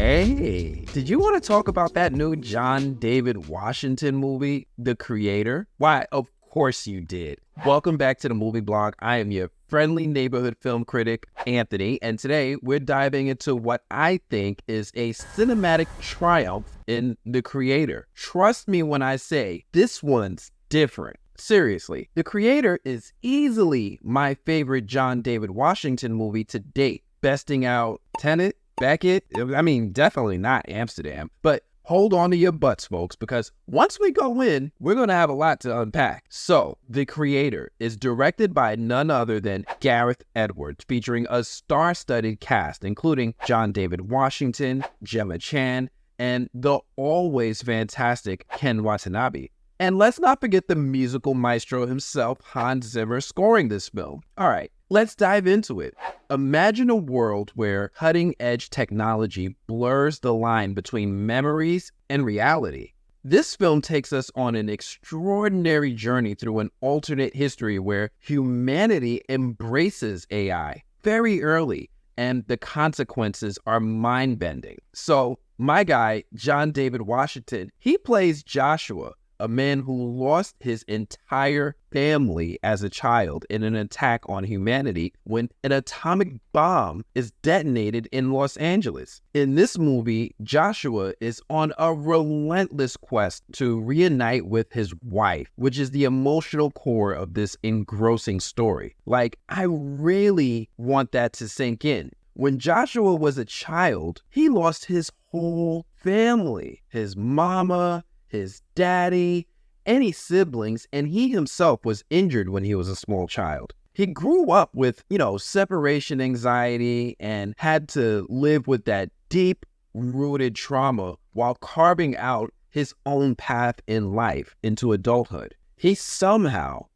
Hey, did you want to talk about that new John David Washington movie, The Creator? Why, of course you did. Welcome back to the Movie Blog. I am your friendly neighborhood film critic, Anthony, and today we're diving into what I think is a cinematic triumph in The Creator. Trust me when I say this one's different. Seriously, The Creator is easily my favorite John David Washington movie to date, besting out Tenet, Beckett, definitely not Amsterdam, but hold on to your butts, folks, because once we go in, we're going to have a lot to unpack. So, The Creator is directed by none other than Gareth Edwards, featuring a star-studded cast, including John David Washington, Gemma Chan, and the always fantastic Ken Watanabe. And let's not forget the musical maestro himself, Hans Zimmer, scoring this film. All right, let's dive into it. Imagine a world where cutting-edge technology blurs the line between memories and reality. This film takes us on an extraordinary journey through an alternate history where humanity embraces AI very early, and the consequences are mind-bending. So, my guy, John David Washington, he plays Joshua, a man who lost his entire family as a child in an attack on humanity when an atomic bomb is detonated in Los Angeles. In this movie, Joshua is on a relentless quest to reunite with his wife, which is the emotional core of this engrossing story. Like, I really want that to sink in. When Joshua was a child, he lost his whole family, his mama, his daddy, any siblings, and he himself was injured when he was a small child. He grew up with, separation anxiety and had to live with that deep-rooted trauma while carving out his own path in life into adulthood. He somehow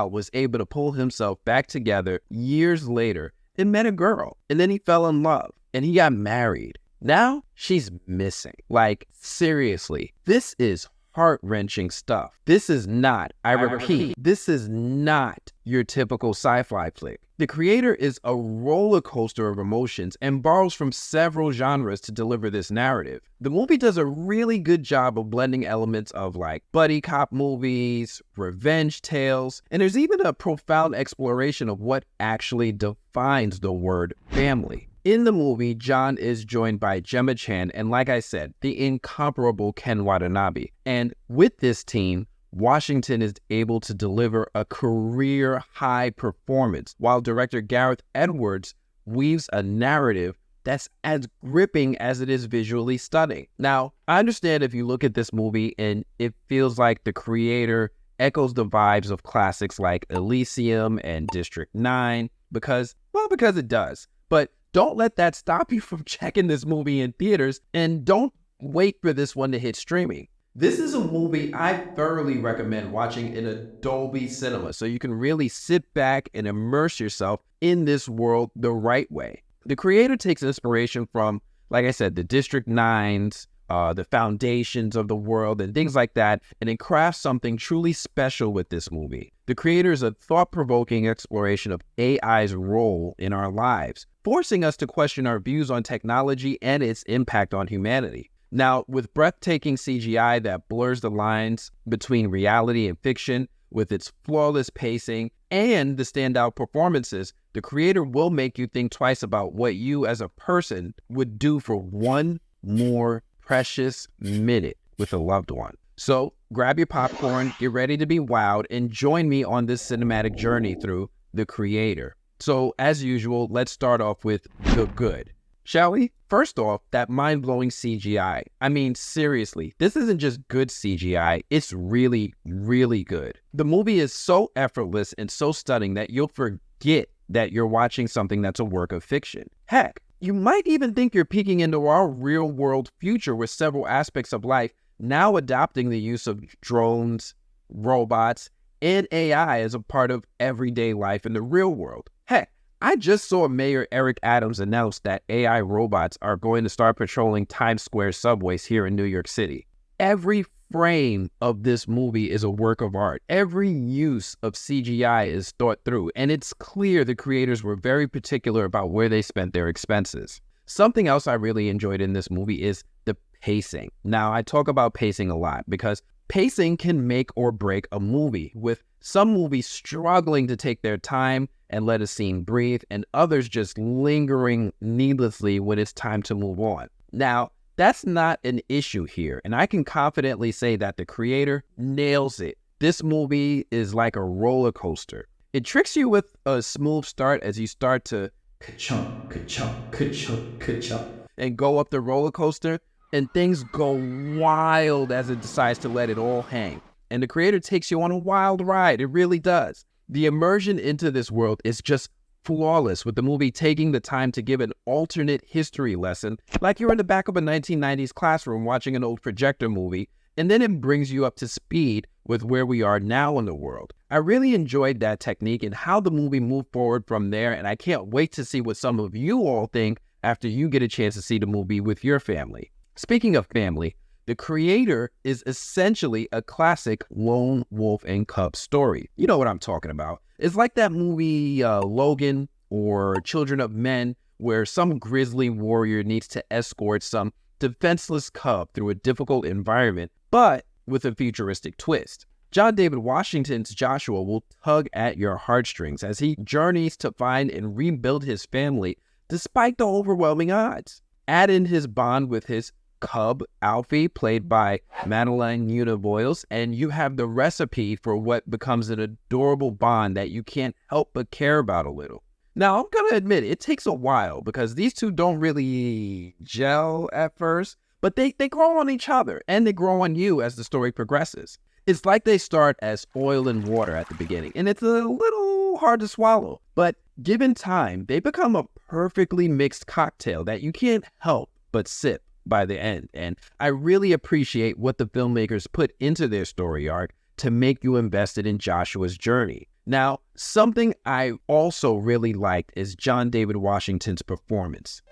was able to pull himself back together years later and met a girl, and then he fell in love, and he got married. Now, she's missing. Like, seriously, this is heart-wrenching stuff. This is not, I repeat, this is not your typical sci-fi flick. The Creator is a roller coaster of emotions and borrows from several genres to deliver this narrative. The movie does a really good job of blending elements of like buddy cop movies, revenge tales, and there's even a profound exploration of what actually defines the word family. In the movie, John is joined by Gemma Chan and, like I said, the incomparable Ken Watanabe. And with this team, Washington is able to deliver a career-high performance, while director Gareth Edwards weaves a narrative that's as gripping as it is visually stunning. Now, I understand if you look at this movie and it feels like The Creator echoes the vibes of classics like Elysium and District 9, because it does. But don't let that stop you from checking this movie in theaters, and don't wait for this one to hit streaming. This is a movie I thoroughly recommend watching in a Dolby Cinema so you can really sit back and immerse yourself in this world the right way. The Creator takes inspiration from, like I said, the District 9s, the foundations of the world and things like that, and it crafts something truly special with this movie. The Creator is a thought-provoking exploration of AI's role in our lives, forcing us to question our views on technology and its impact on humanity. Now, with breathtaking CGI that blurs the lines between reality and fiction, with its flawless pacing and the standout performances, The Creator will make you think twice about what you as a person would do for one more precious minute with a loved one. So grab your popcorn, get ready to be wowed, and join me on this cinematic journey through The Creator. So as usual, let's start off with the good, shall we? First off, that mind-blowing CGI. I mean, seriously, this isn't just good CGI, it's really, really good. The movie is so effortless and so stunning that you'll forget that you're watching something that's a work of fiction. Heck, you might even think you're peeking into our real-world future with several aspects of life now adopting the use of drones, robots, and AI as a part of everyday life in the real world. Heck, I just saw Mayor Eric Adams announce that AI robots are going to start patrolling Times Square subways here in New York City. Every frame of this movie is a work of art. Every use of CGI is thought through, and it's clear the creators were very particular about where they spent their expenses. Something else I really enjoyed in this movie is the pacing. Now, I talk about pacing a lot because pacing can make or break a movie, with some movies struggling to take their time and let a scene breathe, and others just lingering needlessly when it's time to move on. Now, that's not an issue here, and I can confidently say that the creator nails it. This movie is like a roller coaster. It tricks you with a smooth start as you start to ka-chunk, ka-chunk, ka-chunk, ka-chunk, and go up the roller coaster, and things go wild as it decides to let it all hang. And the creator takes you on a wild ride. It really does. The immersion into this world is just flawless, with the movie taking the time to give an alternate history lesson, like you're in the back of a 1990s classroom watching an old projector movie, and then it brings you up to speed with where we are now in the world. I really enjoyed that technique and how the movie moved forward from there, and I can't wait to see what some of you all think after you get a chance to see the movie with your family. Speaking of family, the creator is essentially a classic lone wolf and cub story. You know what I'm talking about. It's like that movie Logan or Children of Men, where some grizzly warrior needs to escort some defenseless cub through a difficult environment, but with a futuristic twist. John David Washington's Joshua will tug at your heartstrings as he journeys to find and rebuild his family despite the overwhelming odds. Add in his bond with his cub, Alfie, played by Madeline Univoyles, and you have the recipe for what becomes an adorable bond that you can't help but care about a little. Now, I'm going to admit, it takes a while because these two don't really gel at first, but they grow on each other, and they grow on you as the story progresses. It's like they start as oil and water at the beginning, and it's a little hard to swallow, but given time, they become a perfectly mixed cocktail that you can't help but sip by the end. And I really appreciate what the filmmakers put into their story arc to make you invested in Joshua's journey. Now, something I also really liked is John David Washington's performance.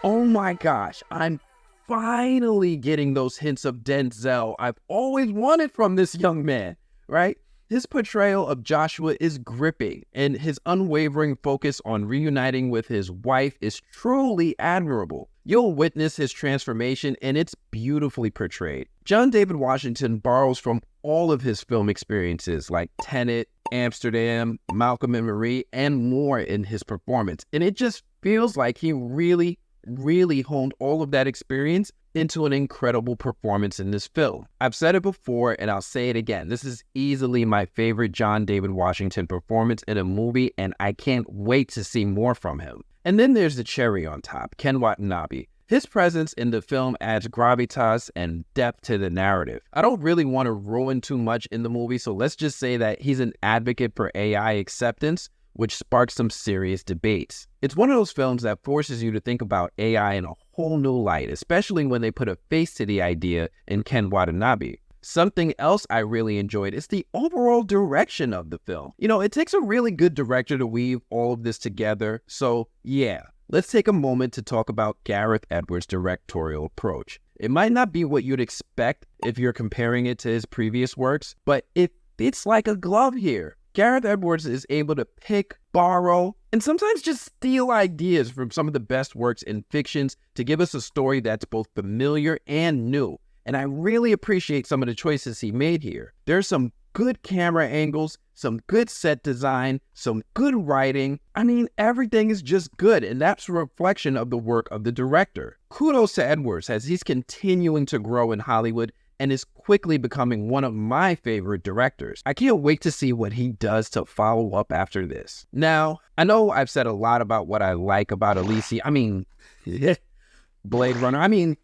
Oh my gosh, I'm finally getting those hints of Denzel I've always wanted from this young man, right? His portrayal of Joshua is gripping, and his unwavering focus on reuniting with his wife is truly admirable. You'll witness his transformation, and it's beautifully portrayed. John David Washington borrows from all of his film experiences like Tenet, Amsterdam, Malcolm and Marie, and more in his performance. And it just feels like he really honed all of that experience into an incredible performance in this film. I've said it before, and I'll say it again. This is easily my favorite John David Washington performance in a movie, and I can't wait to see more from him. And then there's the cherry on top, Ken Watanabe. His presence in the film adds gravitas and depth to the narrative. I don't really want to ruin too much in the movie, so let's just say that he's an advocate for AI acceptance, which sparks some serious debates. It's one of those films that forces you to think about AI in a whole new light, especially when they put a face to the idea in Ken Watanabe. Something else I really enjoyed is the overall direction of the film. You know, it takes a really good director to weave all of this together, so yeah. Let's take a moment to talk about Gareth Edwards' directorial approach. It might not be what you'd expect if you're comparing it to his previous works, but it fits like a glove here. Gareth Edwards is able to pick, borrow, and sometimes just steal ideas from some of the best works in fictions to give us a story that's both familiar and new. And I really appreciate some of the choices he made here. There's some good camera angles, some good set design, some good writing. I mean, everything is just good, and that's a reflection of the work of the director. Kudos to Edwards as he's continuing to grow in Hollywood and is quickly becoming one of my favorite directors. I can't wait to see what he does to follow up after this. Now, I know I've said a lot about what I like about Blade Runner,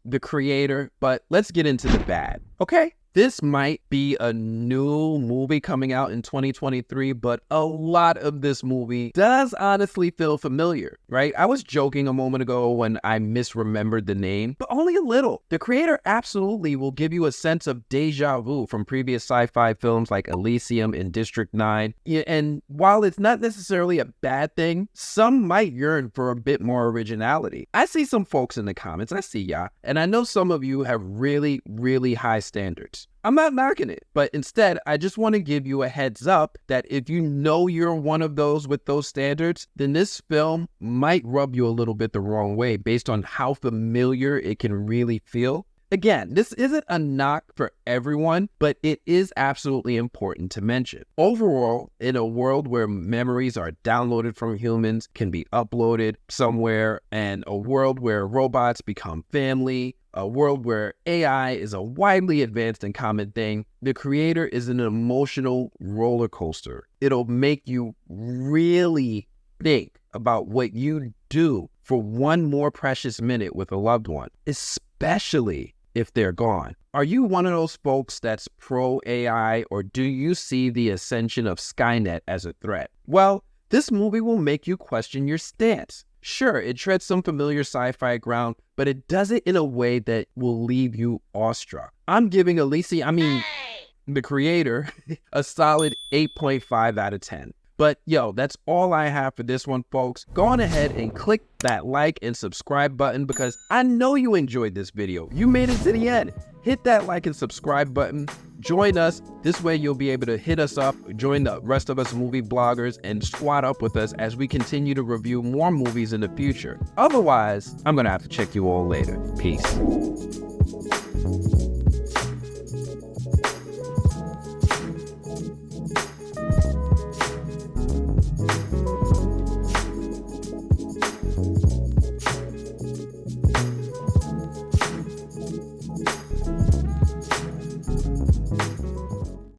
the creator, but let's get into the bad, okay? This might be a new movie coming out in 2023, but a lot of this movie does honestly feel familiar, right? I was joking a moment ago when I misremembered the name, but only a little. The creator absolutely will give you a sense of deja vu from previous sci-fi films like Elysium and District 9. And while it's not necessarily a bad thing, some might yearn for a bit more originality. I see some folks in the comments, I see y'all, and I know some of you have really high standards. I'm not knocking it, but instead, I just want to give you a heads up that if you know you're one of those with those standards, then this film might rub you a little bit the wrong way based on how familiar it can really feel. Again, this isn't a knock for everyone, but it is absolutely important to mention. Overall, in a world where memories are downloaded from humans, can be uploaded somewhere, and a world where robots become family, a world where AI is a widely advanced and common thing, the creator is an emotional roller coaster. It'll make you really think about what you do for one more precious minute with a loved one, especially if they're gone. Are you one of those folks that's pro-AI, or do you see the ascension of Skynet as a threat? Well, this movie will make you question your stance. Sure, it treads some familiar sci-fi ground, but it does it in a way that will leave you awestruck. I'm giving the creator, a solid 8.5 out of 10. But yo, that's all I have for this one, folks. Go on ahead and click that like and subscribe button because I know you enjoyed this video. You made it to the end. Hit that like and subscribe button. Join us. This way you'll be able to hit us up, join the rest of us movie bloggers, and squat up with us as we continue to review more movies in the future. Otherwise, I'm gonna have to check you all later. Peace.